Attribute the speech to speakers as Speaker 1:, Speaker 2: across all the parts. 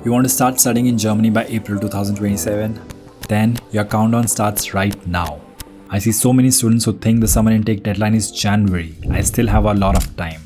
Speaker 1: You want to start studying in Germany by April 2027? Then your countdown starts right now. I see so many students who think the summer intake deadline is January. I still have a lot of time.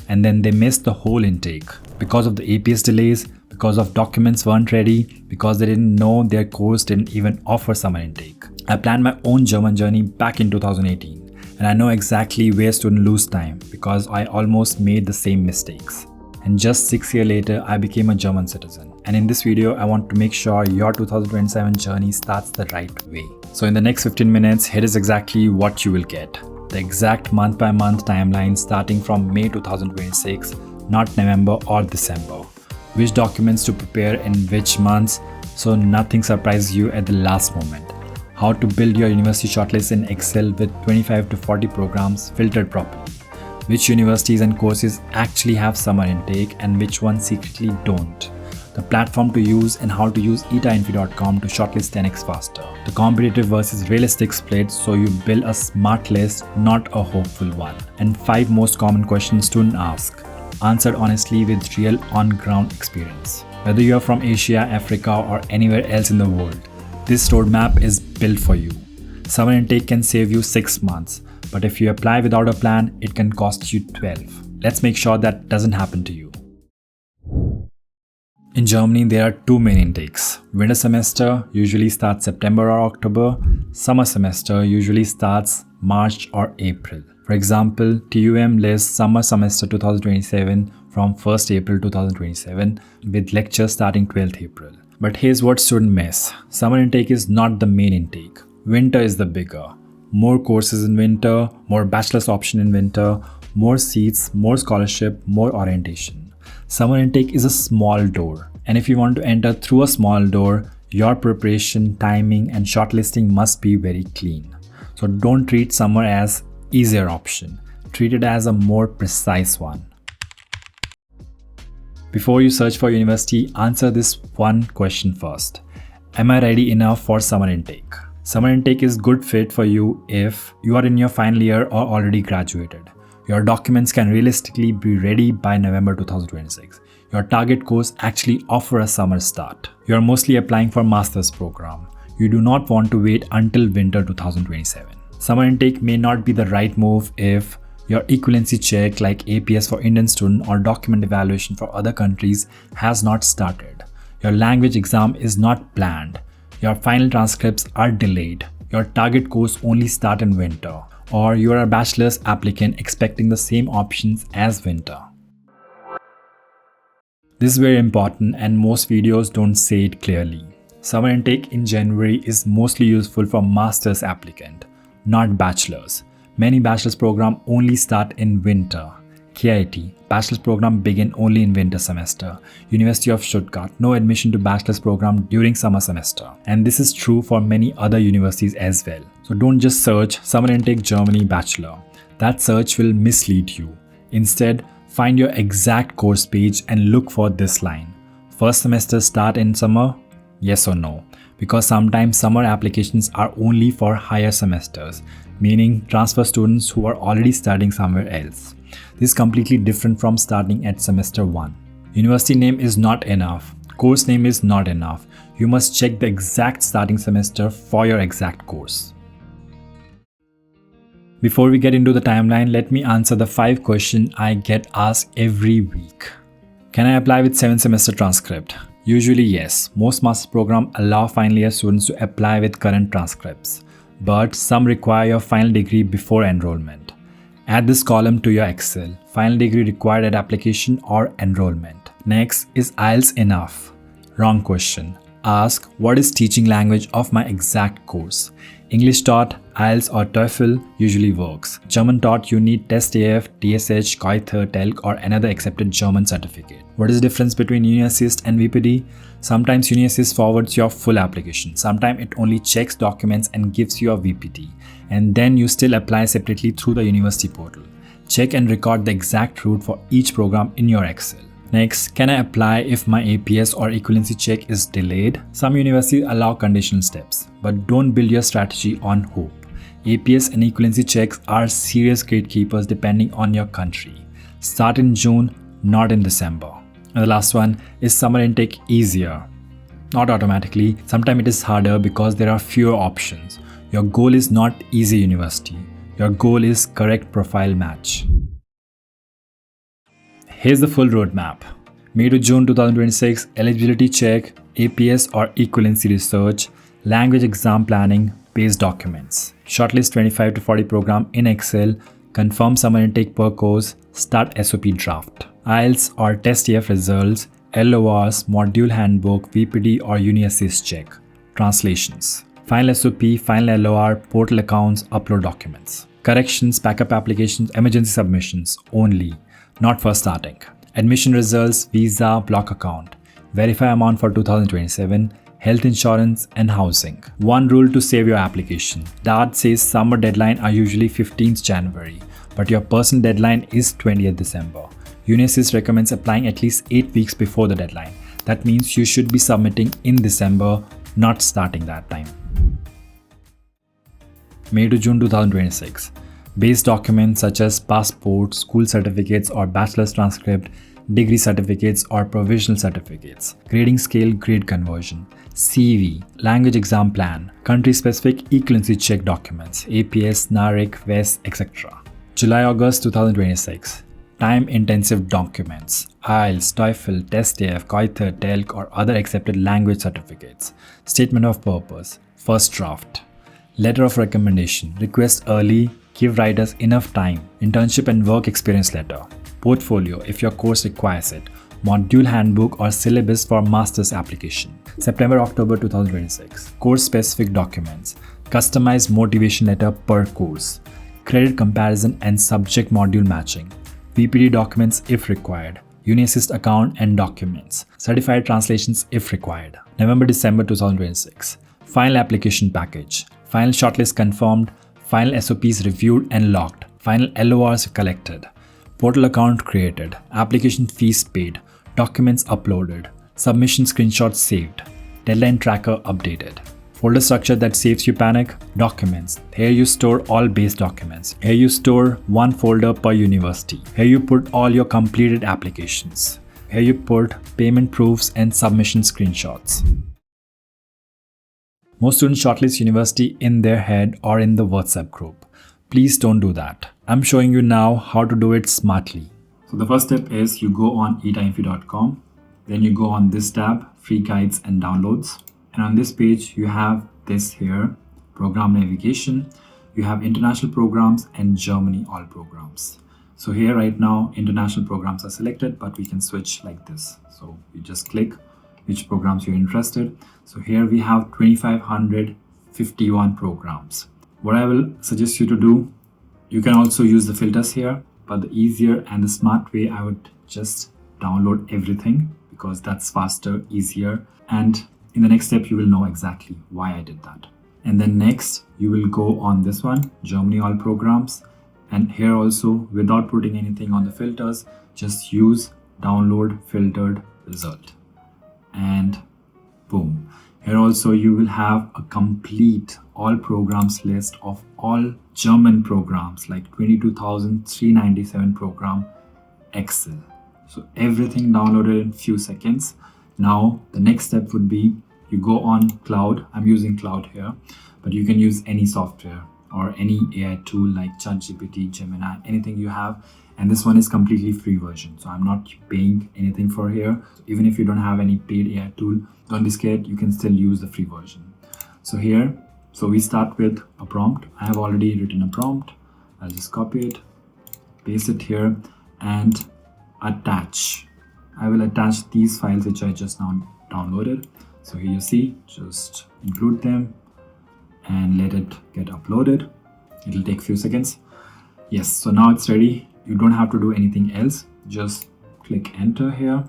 Speaker 1: And then they miss the whole intake because of the APS delays, because of documents weren't ready, because they didn't know their course didn't even offer summer intake. I planned my own German journey back in 2018, and I know exactly where students lose time because I almost made the same mistakes. And just 6 years later, I became a German citizen. And in this video, I want to make sure your 2027 journey starts the right way. So in the next 15 minutes, here is exactly what you will get. The exact month-by-month timeline starting from May 2026, not November or December. Which documents to prepare in which months so nothing surprises you at the last moment. How to build your university shortlist in Excel with 25 to 40 programs filtered properly. Which universities and courses actually have summer intake and which ones secretly don't. The platform to use and how to use EtaInfi.com to shortlist 10x faster. The competitive versus realistic split so you build a smart list, not a hopeful one. And 5 most common questions students ask, answered honestly with real on-ground experience. Whether you are from Asia, Africa or anywhere else in the world, this roadmap is built for you. Summer intake can save you 6 months, but if you apply without a plan, it can cost you 12. Let's make sure that doesn't happen to you. In Germany, there are 2 main intakes. Winter semester usually starts September or October. Summer semester usually starts March or April. For example, TUM lists summer semester 2027 from 1st April 2027 with lectures starting 12th April. But here's what students miss. Summer intake is not the main intake. Winter is the bigger. More courses in winter, more bachelor's option in winter, more seats, more scholarship, more orientation. Summer intake is a small door, and if you want to enter through a small door, your preparation, timing, and shortlisting must be very clean. So don't treat summer as easier option. Treat it as a more precise one. Before you search for university, answer this one question first. Am I ready enough for summer intake? Summer intake is good fit for you if you are in your final year or already graduated. Your documents can realistically be ready by November 2026. Your target course actually offers a summer start. You are mostly applying for master's program. You do not want to wait until winter 2027. Summer intake may not be the right move if your equivalency check like APS for Indian student or document evaluation for other countries has not started. Your language exam is not planned. Your final transcripts are delayed. Your target course only starts in winter. Or you are a bachelor's applicant expecting the same options as winter. This is very important and most videos don't say it clearly. Summer intake in January is mostly useful for master's applicant, not bachelor's. Many bachelor's programs only start in winter. KIT, bachelor's program begin only in winter semester. University of Stuttgart, no admission to bachelor's program during summer semester. And this is true for many other universities as well. So don't just search summer intake Germany bachelor. That search will mislead you. Instead, find your exact course page and look for this line. First semester start in summer? Yes or no? Because sometimes summer applications are only for higher semesters, meaning transfer students who are already studying somewhere else. This is completely different from starting at semester 1. University name is not enough. Course name is not enough. You must check the exact starting semester for your exact course. Before we get into the timeline, let me answer the 5 questions I get asked every week. Can I apply with 7 semester transcript? Usually yes. Most master's programs allow final year students to apply with current transcripts, but some require your final degree before enrollment. Add this column to your Excel. Final degree required at application or enrollment. Next, is IELTS enough? Wrong question. Ask, what is teaching language of my exact course? English taught, IELTS or TOEFL usually works. German taught, you need Test AF, TSH, Koiter, TELC or another accepted German certificate. What is the difference between uni-assist and VPD? Sometimes uni-assist forwards your full application. Sometimes it only checks documents and gives you a VPD. And then you still apply separately through the university portal. Check and record the exact route for each program in your Excel. Next, can I apply if my APS or equivalency check is delayed? Some universities allow conditional steps, but don't build your strategy on hope. APS and equivalency checks are serious gatekeepers depending on your country. Start in June, not in December. And the last one, is summer intake easier? Not automatically. Sometimes it is harder because there are fewer options. Your goal is not easy university. Your goal is correct profile match. Here's the full roadmap. May to June 2026, eligibility check, APS or equivalency research, language exam planning, base documents. Shortlist 25 to 40 program in Excel, confirm summer intake per course, start SOP draft. IELTS or test TF results, LORs, module handbook, VPD or uni-assist check. Translations. Final SOP, final LOR, portal accounts, upload documents. Corrections, backup applications, emergency submissions only, not for starting. Admission results, visa, block account. Verify amount for 2027, health insurance and housing. One rule to save your application. DART says summer deadline are usually 15th January, but your personal deadline is 20th December. uni-assist recommends applying at least 8 weeks before the deadline. That means you should be submitting in December, not starting that time. May to June 2026. Base documents such as passport, school certificates or bachelor's transcript, degree certificates or provisional certificates, grading scale, grade conversion, CV, language exam plan, country-specific equivalency check documents, APS, NARIC, VES, etc. July-August 2026. Time-intensive documents, IELTS, TOEFL, test TF, COITHR, TELC or other accepted language certificates, statement of purpose, first draft. Letter of recommendation, request early, give writers enough time, internship and work experience letter, portfolio if your course requires it, module handbook or syllabus for master's application. September-October 2026, course specific documents, customized motivation letter per course, credit comparison and subject module matching, VPD documents if required, uni-assist account and documents, certified translations if required. November-December 2026, final application package, final shortlist confirmed, final SOPs reviewed and logged, final LORs collected, portal account created, application fees paid, documents uploaded, submission screenshots saved, deadline tracker updated. Folder structure that saves you panic, documents. Here you store all base documents. Here you store one folder per university. Here you put all your completed applications. Here you put payment proofs and submission screenshots. Most students shortlist university in their head or in the WhatsApp group. Please don't do that. I'm showing you now how to do it smartly. So the first step is you go on EtaInfi.com. Then you go on this tab, free guides and downloads. And on this page, you have this here, program navigation. You have international programs and Germany all programs. So here right now, international programs are selected, but we can switch like this. So you just click which programs you're interested. So here we have 2,551 programs. What I will suggest you to do, you can also use the filters here, but the easier and the smart way, I would just download everything because that's faster, easier. And in the next step, you will know exactly why I did that. And then next, you will go on this one, Germany all programs. And here also, without putting anything on the filters, just use download filtered result. And boom. Here also you will have a complete all programs list of all German programs, like 22,397 program Excel. So everything downloaded in few seconds. Now the next step would be you go on Claude. I'm using Claude here, but you can use any software or any AI tool like ChatGPT, Gemini, anything you have. And this one is completely free version. So I'm not paying anything for here. So even if you don't have any paid AI tool, don't be scared. You can still use the free version. So here, so we start with a prompt. I have already written a prompt. I'll just copy it, paste it here and attach. I will attach these files which I just now downloaded. So here you see, just include them and let it get uploaded. It'll take a few seconds. Yes, so now it's ready. You don't have to do anything else. Just click enter here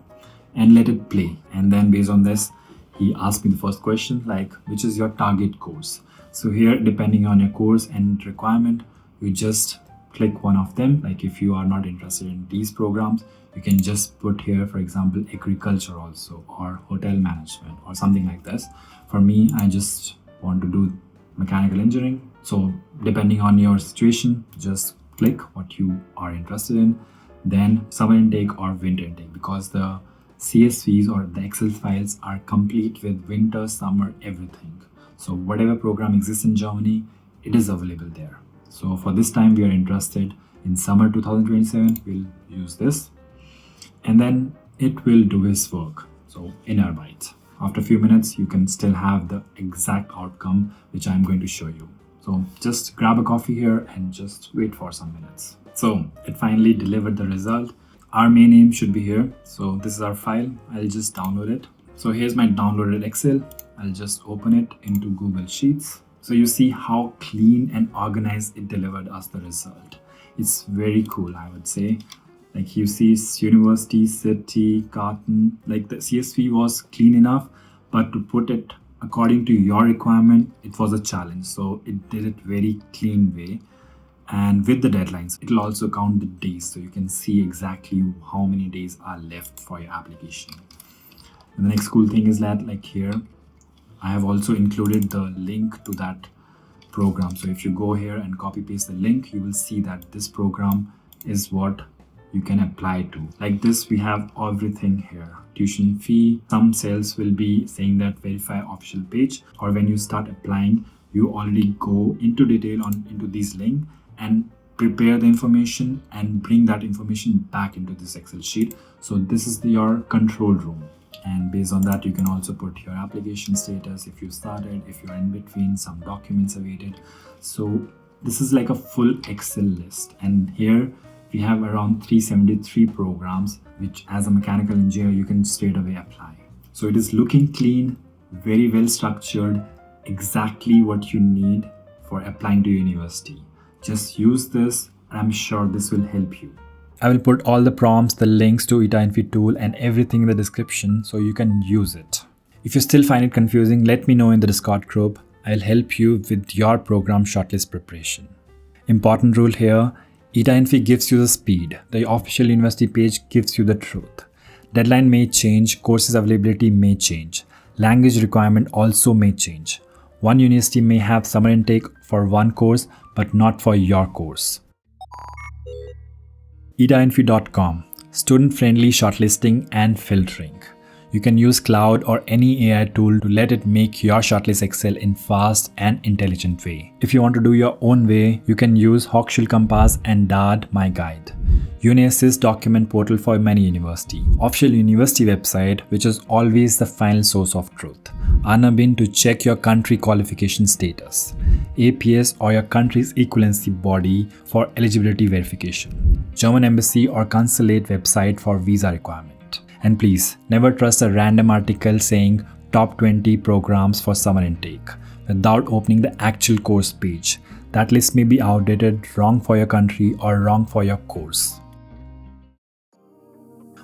Speaker 1: and let it play. And then based on this, he asked me the first question, like, which is your target course? So here, depending on your course and requirement, you just click one of them. Like if you are not interested in these programs, you can just put here, for example, agriculture also, or hotel management or something like this. For me, I just want to do mechanical engineering. So depending on your situation, just click what you are interested in. Then summer intake or winter intake, because the CSVs or the Excel files are complete with winter, summer, everything. So whatever program exists in Germany, it is available there. So for this time, we are interested in summer 2027. We'll use this, and then it will do its work. So in Arbeit. After a few minutes, you can still have the exact outcome which I'm going to show you. So just grab a coffee here and just wait for some minutes. So it finally delivered the result. Our main name should be here. So this is our file. I'll just download it. So here's my downloaded Excel. I'll just open it into Google Sheets. So you see how clean and organized it delivered us the result. It's very cool, I would say. Like you see university, city, carton, like the CSV was clean enough, but to put it according to your requirement, it was a challenge. So it did it very clean way. And with the deadlines, it'll also count the days. So you can see exactly how many days are left for your application. And the next cool thing is that like here, I have also included the link to that program. So if you go here and copy paste the link, you will see that this program is what you can apply to. Like this, we have everything here. Tuition fee, some cells will be saying that verify official page, or when you start applying, you already go into detail into these links and prepare the information and bring that information back into this Excel sheet. So this is your control room. And based on that, you can also put your application status, if you started, if you're in between, some documents awaited. So this is like a full Excel list. And here we have around 373 programs, which as a mechanical engineer, you can straight away apply. So it is looking clean, very well structured, exactly what you need for applying to university. Just use this, and I'm sure this will help you. I will put all the prompts, the links to EtaInfi tool and everything in the description so you can use it. If you still find it confusing, let me know in the Discord group. I'll help you with your program shortlist preparation. Important rule here, EtaInfi gives you the speed. The official university page gives you the truth. Deadline may change, courses availability may change. Language requirement also may change. One university may have summer intake for one course, but not for your course. EtaInfi.com, student-friendly shortlisting and filtering. You can use Claude or any AI tool to let it make your shortlist excel in fast and intelligent way. If you want to do your own way, you can use Hochschul Compass and Dard My Guide. Uni-assist document portal for many university. Official university website, which is always the final source of truth. Anabin to check your country qualification status. APS or your country's equivalency body for eligibility verification. German embassy or consulate website for visa requirement. And please, never trust a random article saying top 20 programs for summer intake without opening the actual course page. That list may be outdated, wrong for your country, or wrong for your course.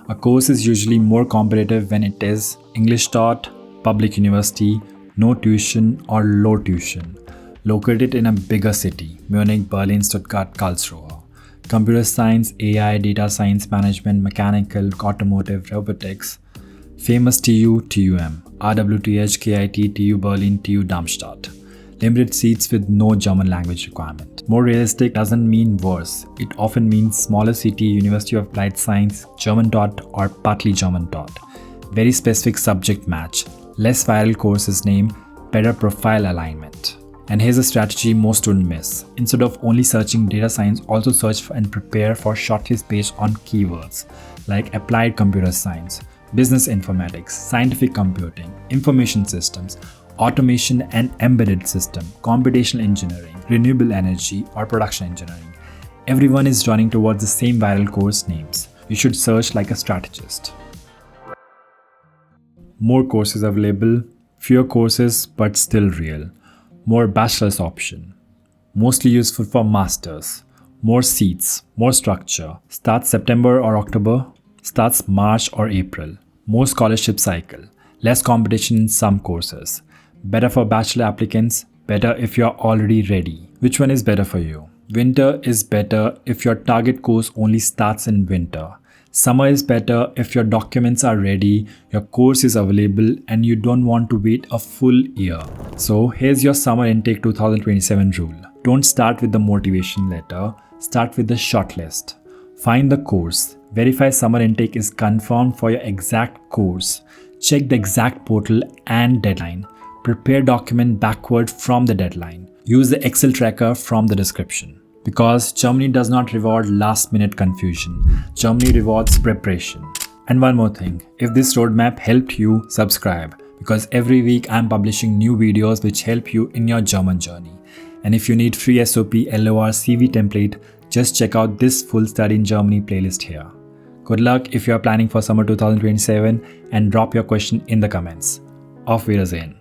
Speaker 1: A course is usually more competitive when it is English taught, public university, no tuition or low tuition, located in a bigger city, Munich, Berlin, Stuttgart, Karlsruhe. Computer science, AI, data science, management, mechanical, automotive, robotics. Famous TU, TUM, RWTH, KIT, TU Berlin, TU Darmstadt. Limited seats with no German language requirement. More realistic doesn't mean worse. It often means smaller city, University of Applied Science, German taught or partly German taught. Very specific subject match. Less viral courses name, better profile alignment. And here's a strategy most students miss. Instead of only searching data science, also search for and prepare for shortlist based on keywords like applied computer science, business informatics, scientific computing, information systems, automation and embedded system, computational engineering, renewable energy or production engineering. Everyone is running towards the same viral course names. You should search like a strategist. More courses available, fewer courses but still real. More bachelor's option, mostly useful for masters, more seats, more structure, starts September or October, starts March or April, more scholarship cycle, less competition in some courses, better for bachelor applicants, better if you're already ready. Which one is better for you? Winter is better if your target course only starts in winter. Summer is better if your documents are ready, your course is available and you don't want to wait a full year. So here's your summer intake 2027 rule. Don't start with the motivation letter, start with the shortlist. Find the course. Verify summer intake is confirmed for your exact course. Check the exact portal and deadline. Prepare document backward from the deadline. Use the Excel tracker from the description. Because Germany does not reward last-minute confusion. Germany rewards preparation. And one more thing, if this roadmap helped you, subscribe. Because every week I'm publishing new videos which help you in your German journey. And if you need free SOP, LOR, CV template, just check out this full study in Germany playlist here. Good luck if you are planning for summer 2027 and drop your question in the comments. Auf Wiedersehen.